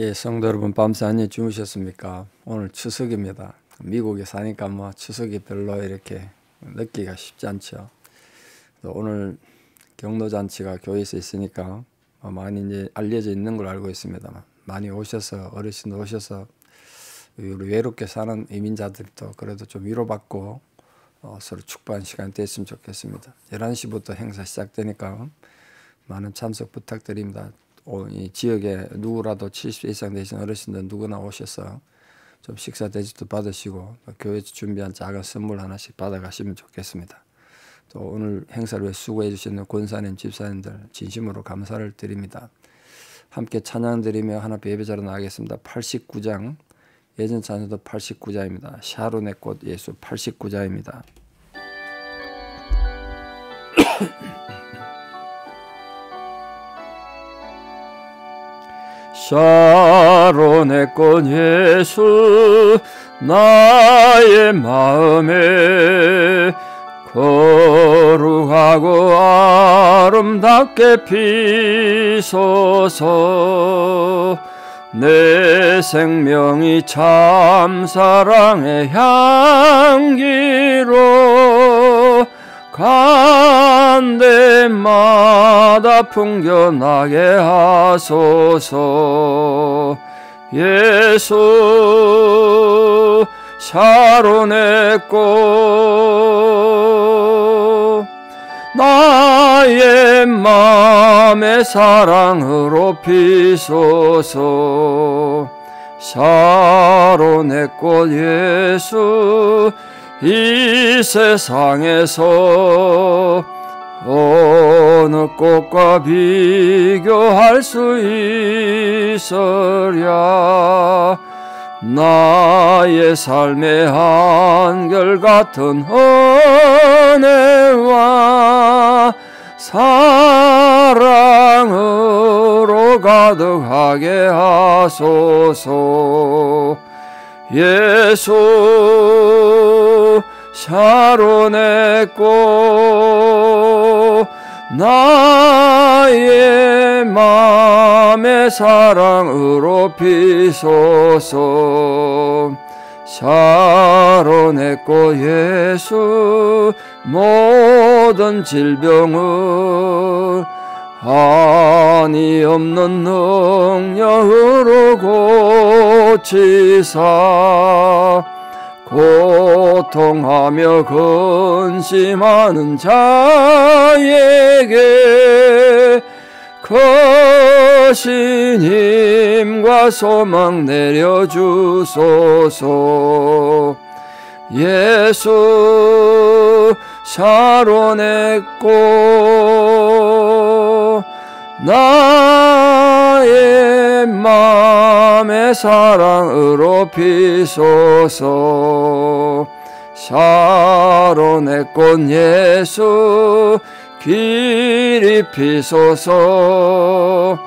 예, 성도 여러분 밤새 안녕히 주무셨습니까? 오늘 추석입니다. 미국에 사니까 추석이 별로 이렇게 느끼기가 쉽지 않죠. 오늘 경로잔치가 교회에서 있으니까 많이 이제 알려져 있는 걸 알고 있습니다만 많이 오셔서 어르신들 오셔서 우리 외롭게 사는 이민자들도 그래도 좀 위로받고 서로 축복하는 시간이 됐으면 좋겠습니다. 11시부터 행사 시작되니까 많은 참석 부탁드립니다. 이 지역에 누구라도 70세 이상 되신 어르신들 누구나 오셔서 좀 식사 대접도 받으시고 교회에서 준비한 작은 선물 하나씩 받아가시면 좋겠습니다. 또 오늘 행사를 위해 수고해 주시는 권사님, 집사님들 진심으로 감사를 드립니다. 함께 찬양 드리며 하나님 예배자로 나가겠습니다. 89장, 예전 찬양도 89장입니다. 샤론의 꽃 예수 89장입니다. 샤론의 꽃 예수 나의 마음에 거룩하고 아름답게 피소서. 내 생명이 참 사랑의 향기로 간데마다 풍겨나게 하소서. 예수 샤론의 꽃 나의 맘의 사랑으로 피소서. 샤론의 꽃 예수 이 세상에서 어느 꽃과 비교할 수 있으랴. 나의 삶의 한결같은 은혜와 사랑으로 가득하게 하소서. 예수 샤론의 꽃 나의 맘의 사랑으로 피소서. 샤론의 꽃 예수 모든 질병을 한이 없는 능력으로 고치사 고통하며 근심하는 자에게 크신 힘과 소망 내려주소서. 예수 샤론의 꽃 나의 맘의 사랑으로 피소서. 샤론의 꽃 예수 길이 피소서.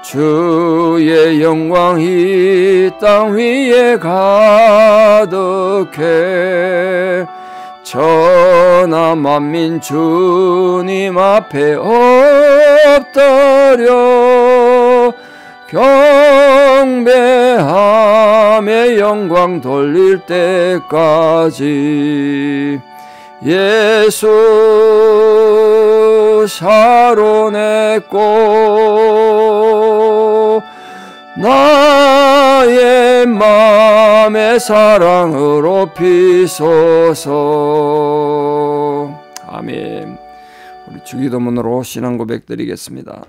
주의 영광 이 땅 위에 가득해 천하 만민 주님 앞에 엎드려 경배하며 영광 돌릴 때까지. 예수 샤론의 꽃 나의 맘의 사랑으로 피소서. 아멘. 우리 주기도문으로 신앙 고백 드리겠습니다.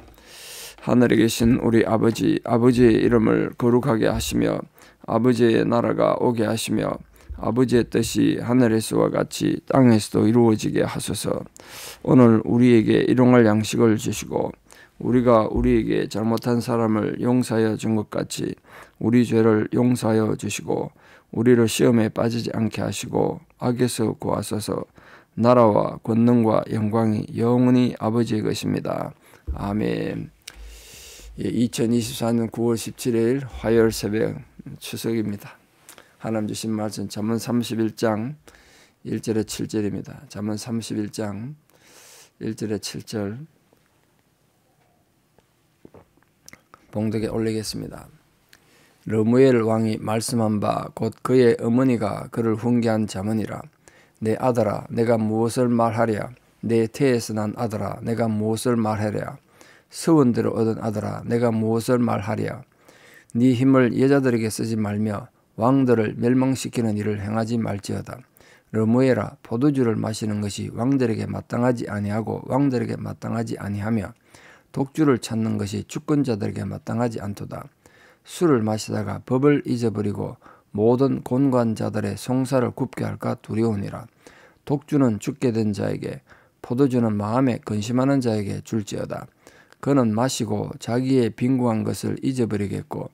하늘에 계신 우리 아버지, 아버지의 이름을 거룩하게 하시며 아버지의 나라가 오게 하시며 아버지의 뜻이 하늘에서와 같이 땅에서도 이루어지게 하소서. 오늘 우리에게 일용할 양식을 주시고 우리가 우리에게 잘못한 사람을 용서하여 준 것 같이 우리 죄를 용서하여 주시고 우리를 시험에 빠지지 않게 하시고 악에서 구하소서. 나라와 권능과 영광이 영원히 아버지의 것입니다. 아멘. 2024년 9월 17일 화요일 새벽 추석입니다. 하나님 주신 말씀 잠언 31장 1절에 7절입니다. 잠언 31장 1절에 7절 봉독에 올리겠습니다. 르무엘 왕이 말씀한 바 곧 그의 어머니가 그를 훈계한 자문이라. 내 아들아 내가 무엇을 말하랴. 내 태에서 난 아들아 내가 무엇을 말하랴. 서원대로 얻은 아들아 내가 무엇을 말하랴. 네 힘을 여자들에게 쓰지 말며 왕들을 멸망시키는 일을 행하지 말지어다. 르무엘아 포도주를 마시는 것이 왕들에게 마땅하지 아니하고 왕들에게 마땅하지 아니하며 독주를 찾는 것이 주권자들에게 마땅하지 않도다. 술을 마시다가 법을 잊어버리고 모든 곤관자들의 송사를 굽게 할까 두려우니라. 독주는 죽게 된 자에게 포도주는 마음에 근심하는 자에게 줄지어다. 그는 마시고 자기의 빈궁한 것을 잊어버리겠고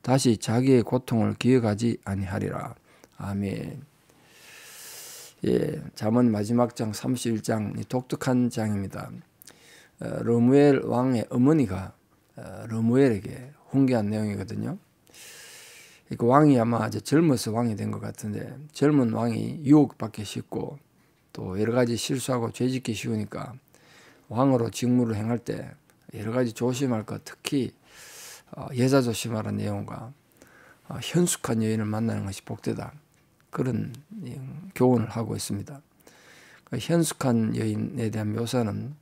다시 자기의 고통을 기억하지 아니하리라. 아멘. 예, 잠언 마지막 장 31장 독특한 장입니다. 르무엘 왕의 어머니가 르무엘에게 훈계한 내용이거든요. 그 왕이 아마 이제 젊어서 왕이 된 것 같은데 젊은 왕이 유혹받기 쉽고 또 여러 가지 실수하고 죄짓기 쉬우니까 왕으로 직무를 행할 때 여러 가지 조심할 것, 특히 여자 조심하라는 내용과 현숙한 여인을 만나는 것이 복되다. 그런 교훈을 하고 있습니다. 현숙한 여인에 대한 묘사는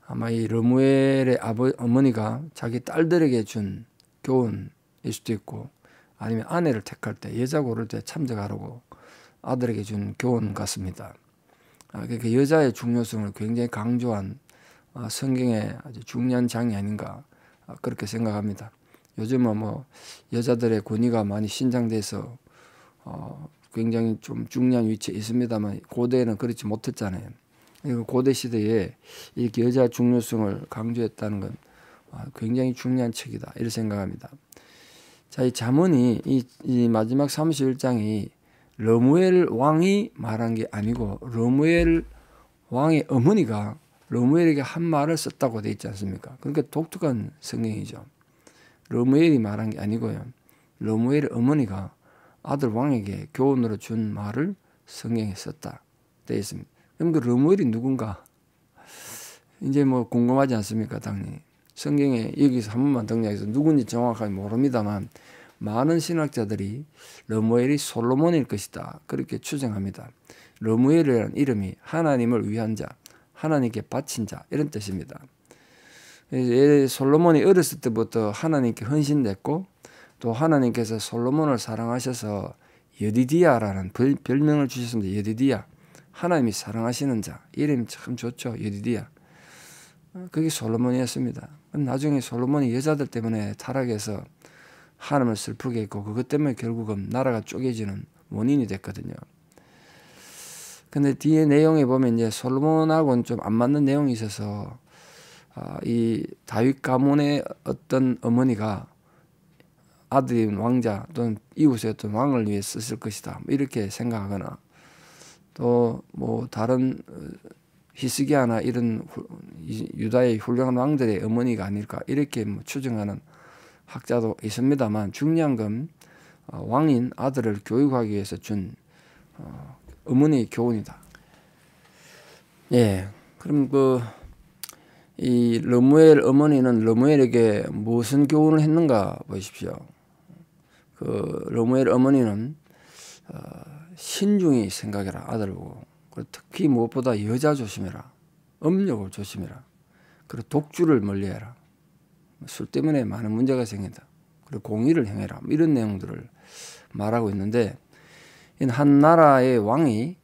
아마 이 르무엘의 어머니가 자기 딸들에게 준 교훈일 수도 있고 아니면 아내를 택할 때 여자 고를 때 참작하라고 아들에게 준 교훈 같습니다. 그러니까 여자의 중요성을 굉장히 강조한 성경의 아주 중요한 장이 아닌가 그렇게 생각합니다. 요즘은 뭐 여자들의 권위가 많이 신장돼서 굉장히 좀 중요한 위치에 있습니다만 고대에는 그렇지 못했잖아요. 고대 시대에 이렇게 여자 중요성을 강조했다는 건 굉장히 중요한 책이다 이렇게 생각합니다. 자, 이 잠언이 이 마지막 31장이 르무엘 왕이 말한 게 아니고 르무엘 왕의 어머니가 르무엘에게 한 말을 썼다고 되어 있지 않습니까? 그러니까 독특한 성경이죠. 르무엘이 말한 게 아니고요. 르무엘의 어머니가 아들 왕에게 교훈으로 준 말을 성경에 썼다 되어 있습니다. 그럼 그 르무엘이 누군가? 이제 뭐 궁금하지 않습니까? 당연히. 성경에 여기서 한 번만 등장해서 누군지 정확하게 모릅니다만 많은 신학자들이 르무엘이 솔로몬일 것이다 그렇게 추정합니다. 르무엘이라는 이름이 하나님을 위한 자, 하나님께 바친 자 이런 뜻입니다. 솔로몬이 어렸을 때부터 하나님께 헌신됐고 또 하나님께서 솔로몬을 사랑하셔서 여디디야라는 별명을 주셨습니다. 여디디야. 하나님이 사랑하시는 자. 이름이 참 좋죠. 여디디야. 그게 솔로몬이었습니다. 나중에 솔로몬이 여자들 때문에 타락해서 하나님을 슬프게 했고 그것 때문에 결국은 나라가 쪼개지는 원인이 됐거든요. 근데 뒤에 내용에 보면 이제 솔로몬하고는 좀 안 맞는 내용이 있어서 이 다윗 가문의 어떤 어머니가 아들인 왕자 또는 이웃의 어떤 왕을 위해 썼을 것이다 이렇게 생각하거나 또 뭐 다른 히스기야나 이런 유다의 훌륭한 왕들의 어머니가 아닐까 이렇게 뭐 추정하는 학자도 있습니다만 중요한 건 왕인 아들을 교육하기 위해서 준 어머니의 교훈이다. 예, 그럼 이 르무엘 어머니는 르무엘에게 무슨 교훈을 했는가 보십시오. 그 르무엘 어머니는 신중히 생각해라 아들 보고. 그리고 특히 무엇보다 여자 조심해라. 음욕을 조심해라. 그리고 독주를 멀리해라. 술 때문에 많은 문제가 생긴다. 그리고 공의를 행해라. 이런 내용들을 말하고 있는데 한 나라의 왕이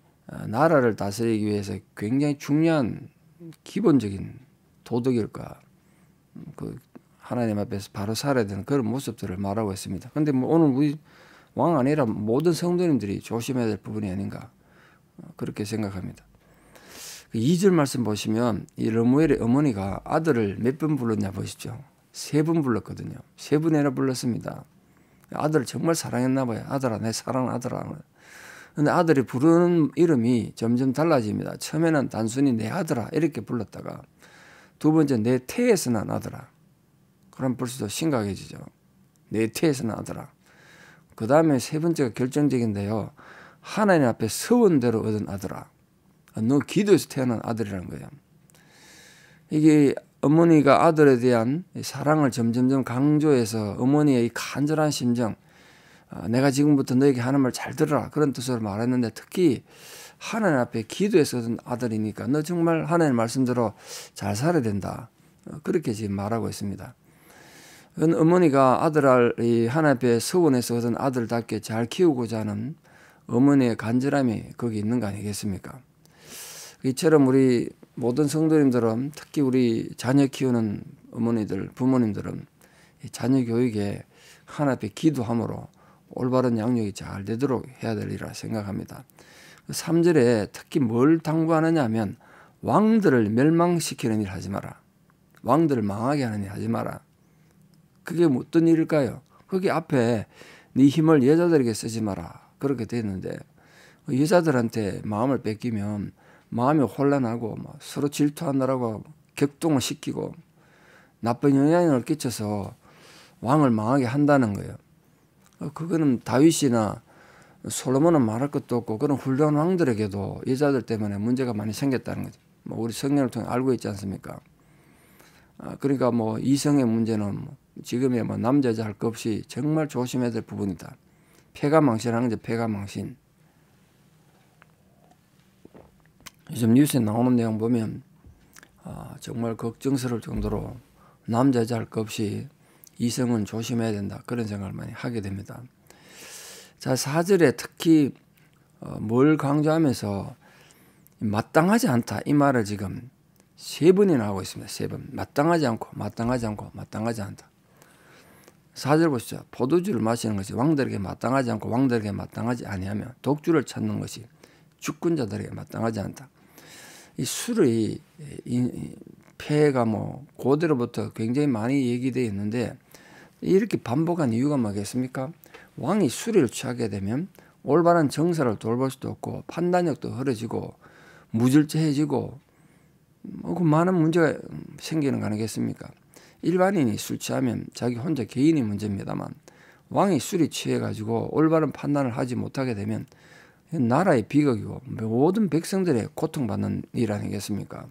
나라를 다스리기 위해서 굉장히 중요한 기본적인 도덕일까 그 하나님 앞에서 바로 살아야 되는 그런 모습들을 말하고 있습니다. 그런데 뭐 오늘 우리 왕 아니라 모든 성도님들이 조심해야 될 부분이 아닌가 그렇게 생각합니다. 2절 말씀 보시면 이 르무엘의 어머니가 아들을 몇 번 불렀냐 보시죠. 3번 불렀거든요. 3번이나 불렀습니다. 아들을 정말 사랑했나 봐요. 아들아 내 사랑하는 아들아. 근데 아들이 부르는 이름이 점점 달라집니다. 처음에는 단순히 내 아들아 이렇게 불렀다가 두 번째 내 태에서 난 아들아. 그럼 벌써 심각해지죠. 내 태에서 난 아들아. 그 다음에 세 번째가 결정적인데요. 하나님 앞에 서원대로 얻은 아들아. 너 기도에서 태어난 아들이라는 거예요. 이게 어머니가 아들에 대한 사랑을 점점점 강조해서 어머니의 이 간절한 심정, 내가 지금부터 너에게 하는 말 잘 들어라 그런 뜻으로 말했는데, 특히 하나님 앞에 기도해서 얻은 아들이니까 너 정말 하나님 말씀대로 잘 살아야 된다, 그렇게 지금 말하고 있습니다. 어머니가 아들을 하나님 앞에 서원해서 얻은 아들답게 잘 키우고자 하는 어머니의 간절함이 거기 있는 거 아니겠습니까? 이처럼 우리 모든 성도님들은, 특히 우리 자녀 키우는 어머니들, 부모님들은 이 자녀 교육에 하나님 앞에 기도함으로 올바른 양육이 잘 되도록 해야 될 일이라 생각합니다. 3절에 특히 뭘 당부하느냐 하면, 왕들을 멸망시키는 일 하지 마라. 왕들을 망하게 하는 일 하지 마라. 그게 어떤 일일까요? 거기 앞에 네 힘을 여자들에게 쓰지 마라 그렇게 되어 있는데, 여자들한테 마음을 뺏기면 마음이 혼란하고 서로 질투하느라고 격동을 시키고 나쁜 영향을 끼쳐서 왕을 망하게 한다는 거예요. 그거는 다윗이나 솔로몬은 말할 것도 없고, 그런 훌륭한 왕들에게도 여자들 때문에 문제가 많이 생겼다는 거죠. 우리 성경을 통해 알고 있지 않습니까? 그러니까 이성의 문제는 지금의 남자 여자 할 것 없이 정말 조심해야 될 부분이다. 폐가망신하는 게 폐가망신. 요즘 뉴스에 나오는 내용 보면 정말 걱정스러울 정도로 남자 여자 할 것 없이 이성은 조심해야 된다, 그런 생각을 많이 하게 됩니다. 자, 4절에 특히 뭘 강조하면서 마땅하지 않다 이 말을 지금 3번이나 하고 있습니다. 3번. 마땅하지 않고 마땅하지 않고 마땅하지 않다. 4절 보시죠. 포도주를 마시는 것이 왕들에게 마땅하지 않고 왕들에게 마땅하지 아니하며 독주를 찾는 것이 주권자들에게 마땅하지 않다. 이 술의 폐해가 고대로부터 굉장히 많이 얘기되어 있는데, 이렇게 반복한 이유가 뭐겠습니까? 왕이 술을 취하게 되면 올바른 정사를 돌볼 수도 없고 판단력도 흐려지고 무질서해지고 그 많은 문제가 생기는 거 아니겠습니까? 일반인이 술 취하면 자기 혼자 개인이 문제입니다만, 왕이 술이 취해가지고 올바른 판단을 하지 못하게 되면 나라의 비극이고 모든 백성들의 고통받는 일 아니겠습니까?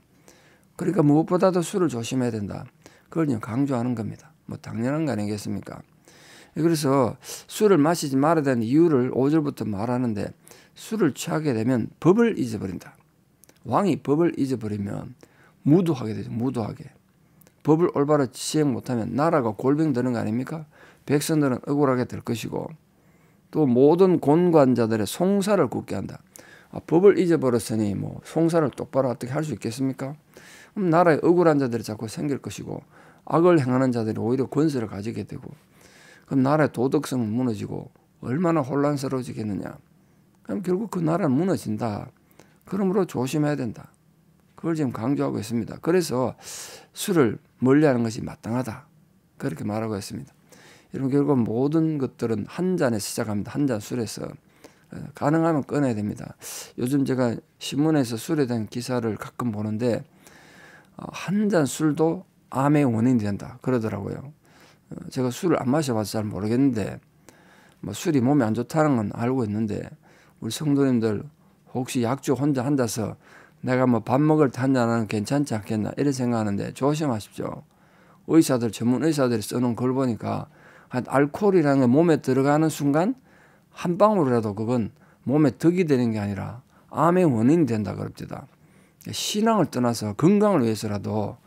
그러니까 무엇보다도 술을 조심해야 된다, 그걸 강조하는 겁니다. 당연한 거 아니겠습니까? 그래서 술을 마시지 말아야 되는 이유를 5절부터 말하는데, 술을 취하게 되면 법을 잊어버린다. 왕이 법을 잊어버리면 무도하게 되죠. 무도하게. 법을 올바로 시행 못하면 나라가 골병 드는 거 아닙니까? 백성들은 억울하게 될 것이고, 또 모든 권관자들의 송사를 굳게 한다. 법을 잊어버렸으니 송사를 똑바로 어떻게 할 수 있겠습니까? 그럼 나라에 억울한 자들이 자꾸 생길 것이고, 악을 행하는 자들이 오히려 권세를 가지게 되고, 그럼 나라의 도덕성은 무너지고 얼마나 혼란스러워지겠느냐. 그럼 결국 그 나라는 무너진다. 그러므로 조심해야 된다. 그걸 지금 강조하고 있습니다. 그래서 술을 멀리하는 것이 마땅하다, 그렇게 말하고 있습니다. 여러분, 결국 모든 것들은 한 잔에 시작합니다. 한 잔 술에서. 가능하면 끊어야 됩니다. 요즘 제가 신문에서 술에 대한 기사를 가끔 보는데, 한 잔 술도 암의 원인이 된다 그러더라고요. 제가 술을 안 마셔봐서 잘 모르겠는데, 술이 몸에 안 좋다는 건 알고 있는데, 우리 성도님들 혹시 약주 혼자 앉아서 내가 밥 먹을 때 한 잔은 괜찮지 않겠나 이런 생각하는데 조심하십시오. 의사들, 전문 의사들이 써놓은 걸 보니까 알코올이라는 게 몸에 들어가는 순간 한 방울이라도 그건 몸에 덕이 되는 게 아니라 암의 원인이 된다 그럽니다. 신앙을 떠나서 건강을 위해서라도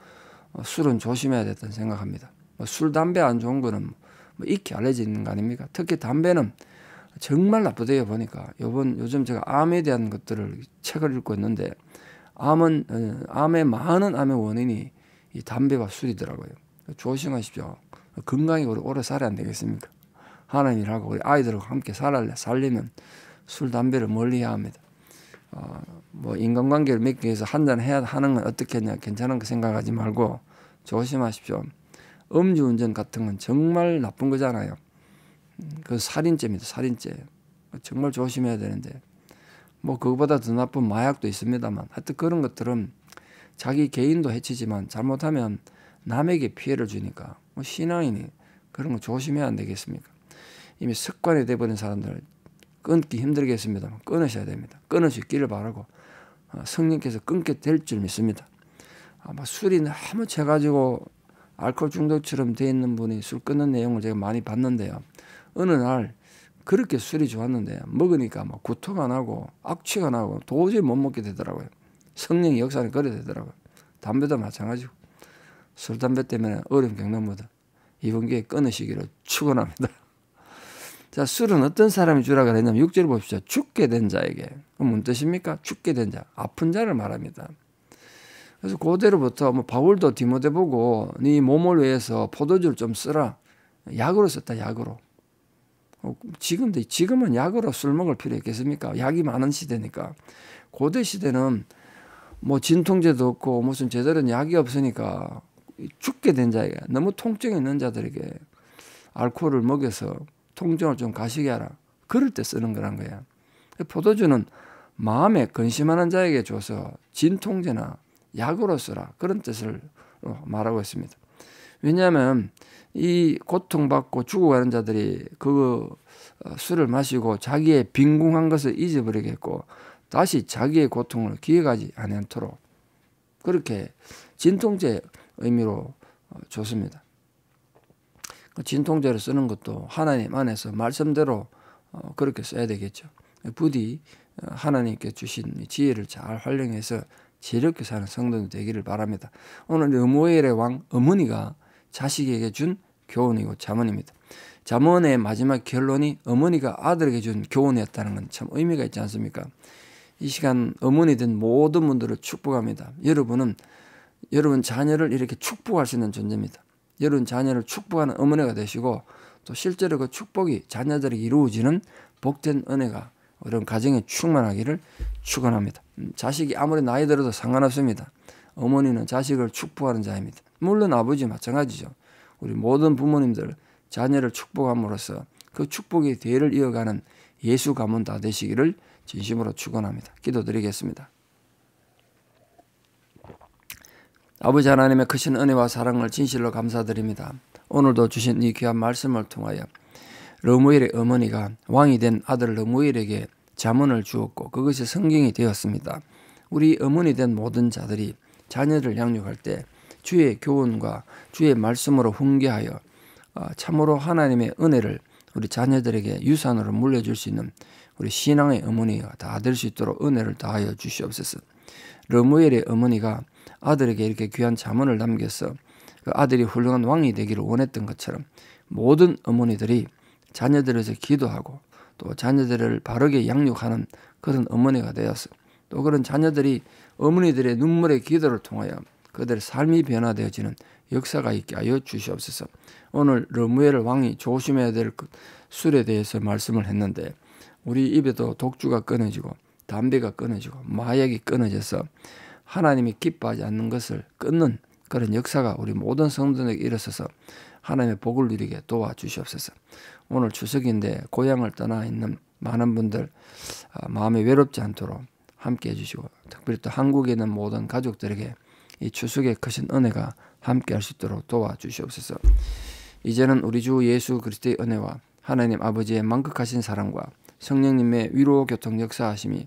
술은 조심해야 된다는 생각합니다. 술, 담배 안 좋은 거는 익히 알려져 있는 거 아닙니까? 특히 담배는 정말 나쁘대요. 보니까 요즘 제가 암에 대한 것들을 책을 읽고 있는데, 암의 많은 암의 원인이 이 담배와 술이더라고요. 조심하십시오. 건강히 우리 오래 살아야 안 되겠습니까? 하나님 일하고 우리 아이들과 함께 살려면 술, 담배를 멀리해야 합니다. 인간관계를 맺기 위해서 한잔 해야 하는 건 어떻겠냐, 괜찮은 거 생각하지 말고 조심하십시오. 음주운전 같은 건 정말 나쁜 거잖아요. 그 살인죄입니다. 살인죄. 정말 조심해야 되는데, 그거보다 더 나쁜 마약도 있습니다만, 하여튼 그런 것들은 자기 개인도 해치지만 잘못하면 남에게 피해를 주니까 신앙인이 그런 거 조심해야 안 되겠습니까? 이미 습관이 돼버린 사람들 끊기 힘들겠습니다만 끊으셔야 됩니다. 끊을 수 있기를 바라고 성령께서 끊게 될 줄 믿습니다. 술이 너무 채가지고 알코올 중독처럼 돼 있는 분이 술 끊는 내용을 제가 많이 봤는데요. 어느 날 그렇게 술이 좋았는데 먹으니까 막 구토가 나고 악취가 나고 도저히 못 먹게 되더라고요. 성령의 역사는 그래 되더라고요. 담배도 마찬가지고 술, 담배 때문에 어려움 겪는 분들 이번 기회에 끊으시기를 축원합니다. 자, 술은 어떤 사람이 주라 그랬냐면 6절 봅시다. 죽게 된 자에게. 뭔 뜻입니까? 죽게 된 자, 아픈 자를 말합니다. 그래서 그대로부터 뭐 바울도 디모데 보고 네 몸을 위해서 포도주를 좀 쓰라. 약으로 썼다, 약으로. 지금은 약으로 술 먹을 필요 있겠습니까? 약이 많은 시대니까. 고대 시대는 뭐 진통제도 없고 무슨 제대로 약이 없으니까 죽게 된 자에게, 너무 통증이 있는 자들에게 알코올을 먹여서 통증을 좀 가시게 하라. 그럴 때 쓰는 거란 거야. 포도주는 마음에 근심하는 자에게 줘서 진통제나 약으로 쓰라. 그런 뜻을 말하고 있습니다. 왜냐하면 이 고통받고 죽어가는 자들이 그 술을 마시고 자기의 빈궁한 것을 잊어버리겠고 다시 자기의 고통을 기억하지 않도록 그렇게 진통제 의미로 좋습니다. 진통제를 쓰는 것도 하나님 안에서 말씀대로 그렇게 써야 되겠죠. 부디 하나님께 주신 지혜를 잘 활용해서 지혜롭게 사는 성도들 되기를 바랍니다. 오늘 르무엘의 왕 어머니가 자식에게 준 교훈이고 잠언입니다. 잠언의 마지막 결론이 어머니가 아들에게 준 교훈이었다는 건 참 의미가 있지 않습니까? 이 시간 어머니 된 모든 분들을 축복합니다. 여러분 자녀를 이렇게 축복할 수 있는 존재입니다. 여러분 자녀를 축복하는 어머니가 되시고 또 실제로 그 축복이 자녀들에게 이루어지는 복된 은혜가 이런 가정에 충만하기를 축원합니다. 자식이 아무리 나이 들어도 상관없습니다. 어머니는 자식을 축복하는 자입니다. 물론 아버지 마찬가지죠. 우리 모든 부모님들 자녀를 축복함으로써 그 축복의 대를 이어가는 예수 가문 다 되시기를 진심으로 축원합니다. 기도드리겠습니다. 아버지 하나님의 크신 은혜와 사랑을 진실로 감사드립니다. 오늘도 주신 이 귀한 말씀을 통하여 르무엘의 어머니가 왕이 된 아들 르무엘에게 잠언을 주었고 그것이 성경이 되었습니다. 우리 어머니 된 모든 자들이 자녀를 양육할 때 주의 교훈과 주의 말씀으로 훈계하여 참으로 하나님의 은혜를 우리 자녀들에게 유산으로 물려줄 수 있는 우리 신앙의 어머니가 다 될 수 있도록 은혜를 다하여 주시옵소서. 르무엘의 어머니가 아들에게 이렇게 귀한 잠언을 남겨서 그 아들이 훌륭한 왕이 되기를 원했던 것처럼 모든 어머니들이 자녀들에서 기도하고 또 자녀들을 바르게 양육하는 그런 어머니가 되어서 또 그런 자녀들이 어머니들의 눈물의 기도를 통하여 그들의 삶이 변화되어지는 역사가 있게 하여 주시옵소서. 오늘 르무엘 왕이 조심해야 될 술에 대해서 말씀을 했는데 우리 입에도 독주가 끊어지고 담배가 끊어지고 마약이 끊어져서 하나님이 기뻐하지 않는 것을 끊는 그런 역사가 우리 모든 성도들에게 일어서서 하나님의 복을 누리게 도와주시옵소서. 오늘 추석인데 고향을 떠나 있는 많은 분들 마음이 외롭지 않도록 함께 해주시고 특별히 또 한국에 있는 모든 가족들에게 이 추석의 크신 은혜가 함께 할 수 있도록 도와주시옵소서. 이제는 우리 주 예수 그리스도의 은혜와 하나님 아버지의 만극하신 사랑과 성령님의 위로 교통 역사하심이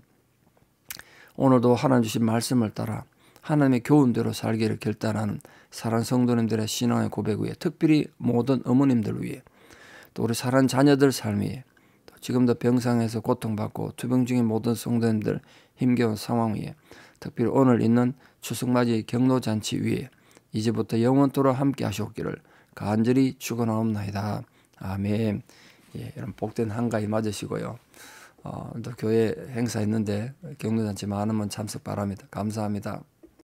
오늘도 하나님 주신 말씀을 따라 하나님의 교훈대로 살기를 결단하는 사랑하는 성도님들의 신앙의 고백 위에 특별히 모든 어머님들 위해 또 우리 사랑하는 자녀들 삶 위에 또 지금도 병상에서 고통받고 투병 중인 모든 성도님들 힘겨운 상황 위에 특별히 오늘 있는 추석맞이 경로잔치 위에 이제부터 영원토록 함께 하시옵기를 간절히 축원하옵나이다. 아멘. 예, 여러분 복된 한가위 맞으시고요. 또 교회 행사 있는데 경로잔치 많은 분 참석 바랍니다. 감사합니다.